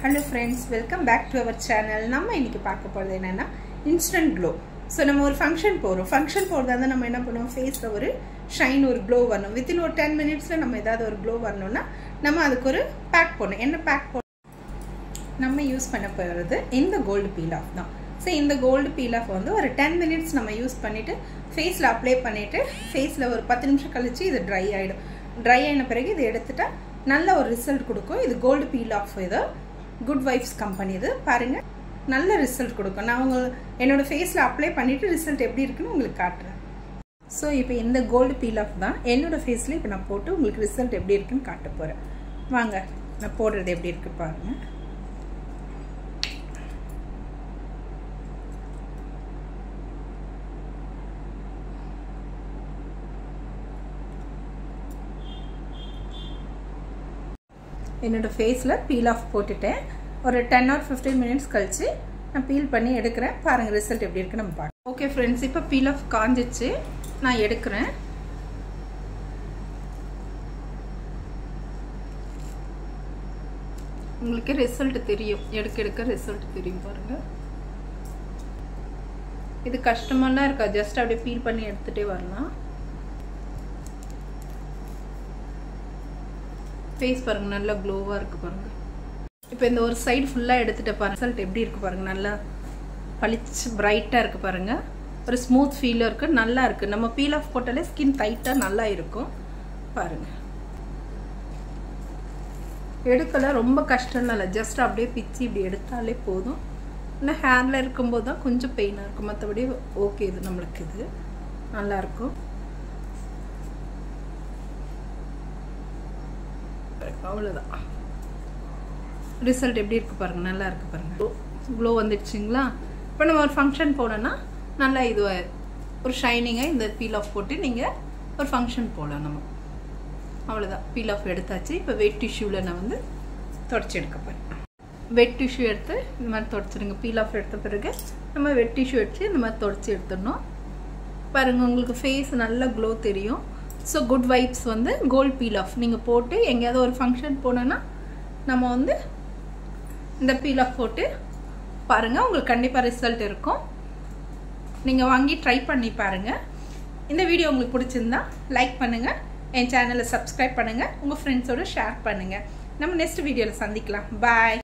Hello friends, welcome back to our channel. நம்ம இன்னைக்கு பார்க்க போறது என்னன்னா instant glow. So நம்ம ஒரு ஃபங்க்ஷன் போறோம். ஃபங்க்ஷன் போறதால நம்ம என்ன பண்ணுவோம், ஃபேஸ்ல ஒரு ஷைன் ஒரு glow வரணும். within ஒரு 10 minutesல நம்ம ஏதாவது ஒரு glow வரணும்னா நம்ம அதுக்கு ஒரு பேக் போடணும். என்ன பேக் போடணும்? நம்ம யூஸ் பண்ண போறது இந்த கோல்ட் பீல் ஆஃப் தான். So இந்த கோல்ட் பீல் ஆஃப் வந்து ஒரு 10 minutes நம்ம யூஸ் பண்ணிட்டு ஃபேஸ்ல அப்ளை பண்ணிட்டு ஃபேஸ்ல ஒரு 10 நிமிஷம் கழிச்சு இது dry ஆயிடும். dry ஆன பிறகு இது எடுத்துட்டா நல்ல ஒரு ரிசல்ட் கொடுக்கும். இது கோல்ட் பீல் ஆஃப் இது Good Vibes company இது பாருங்க, நல்ல ரிசல்ட் கொடுக்கும். நான் என்னோட ஃபேஸ்ல அப்ளை பண்ணிட்டு ரிசல்ட் எப்படி இருக்குன்னு உங்களுக்கு காட்டுறேன். ஸோ இப்போ இந்த கோல்டு பீல் ஆஃப் தான் என்னோட ஃபேஸ்ல இப்போ நான் போட்டு உங்களுக்கு ரிசல்ட் எப்படி இருக்குன்னு காட்ட போறேன். வாங்க நான் போடுறது எப்படி இருக்கு பாருங்க. என்னோட ஃபேஸ்ல பீல் ஆஃப் போட்டுட்டேன். ஒரு 10 or 15 minutes கழிச்சு நான் பீல் பண்ணி எடுக்கிறேன். பாருங்க ரிசல்ட் எப்படி இருக்கு நம்ம பார்க்கலாம். ஓகே ஃப்ரெண்ட்ஸ், இப்போ பீல் ஆஃப் காஞ்சிச்சு, நான் எடுக்கிறேன். உங்களுக்கு ரிசல்ட் தெரியும், எடுக்க ரிசல்ட் தெரியும் பாருங்க. இது கஷ்டமெல்லாம் இருக்கா, ஜஸ்ட் அப்படியே பீல் பண்ணி எடுத்துட்டே வரலாம். ஃபேஸ் பாருங்க நல்லா க்ளோவாக இருக்கு பாருங்க. இப்போ இந்த ஒரு சைடு ஃபுல்லாக எடுத்துகிட்டு பாருங்க, ரிசல்ட் எப்படி இருக்கு பாருங்க. நல்லா பளிச்சு பிரைட்டாக இருக்கு பாருங்க. ஒரு ஸ்மூத் ஃபீலாக இருக்கு, நல்லா இருக்கு. நம்ம பீல் ஆஃப் போட்டாலே ஸ்கின் டைட்டாக நல்லா இருக்கும் பாருங்க. எடுக்கல ரொம்ப கஷ்டம்லாம் இல்லை, ஜஸ்ட் அப்படியே பிச்சு இப்படி எடுத்தாலே போதும். இன்னும் ஹேரில் இருக்கும்போது தான் கொஞ்சம் பெயினாக இருக்கும், மற்றபடி ஓகே. இது நம்மளுக்கு இது நல்லா இருக்கும். அவ்வளோதான், ரிசல்ட் எப்படி இருக்கு பாருங்க, நல்லா இருக்கு பாருங்க. க்ளோ வந்துடுச்சுங்களா? இப்போ நம்ம ஒரு ஃபங்க்ஷன் போனோம்னா நல்லா இது ஒரு ஷைனிங்காக இந்த பீல் ஆஃப் போட்டு நீங்கள் ஒரு ஃபங்க்ஷன் போகலாம். நம்ம அவ்வளோதான், பீல் ஆஃப் எடுத்தாச்சு. இப்போ வெட் டிஷ்யூவில் நான் வந்து தொடச்சி எடுக்க போகிறேன். வெட் டிஷ்யூ எடுத்து இந்த மாதிரி தொடச்சிடுங்க. பீல் ஆஃப் எடுத்த பிறகு நம்ம வெட் டிஷ்யூ எடுத்து இந்த மாதிரி தொடச்சி எடுத்துடணும். பாருங்கள் உங்களுக்கு ஃபேஸ் நல்லா க்ளோ தெரியும். ஸோ குட் வைப்ஸ் வந்து கோல்ட் பீல் ஆஃப் நீங்கள் போட்டு எங்கேயாவது ஒரு ஃபங்க்ஷன் போனோன்னா நம்ம வந்து இந்த பீல் ஆஃப் போட்டு பாருங்கள், உங்களுக்கு கண்டிப்பாக ரிசல்ட் இருக்கும். நீங்கள் வாங்கி ட்ரை பண்ணி பாருங்கள். இந்த வீடியோ உங்களுக்கு பிடிச்சிருந்தா லைக் பண்ணுங்கள், என் சேனலை சப்ஸ்கிரைப் பண்ணுங்கள், உங்கள் ஃப்ரெண்ட்ஸோடு ஷேர் பண்ணுங்கள். நம்ம நெக்ஸ்ட் வீடியோவில் சந்திக்கலாம். பாய்.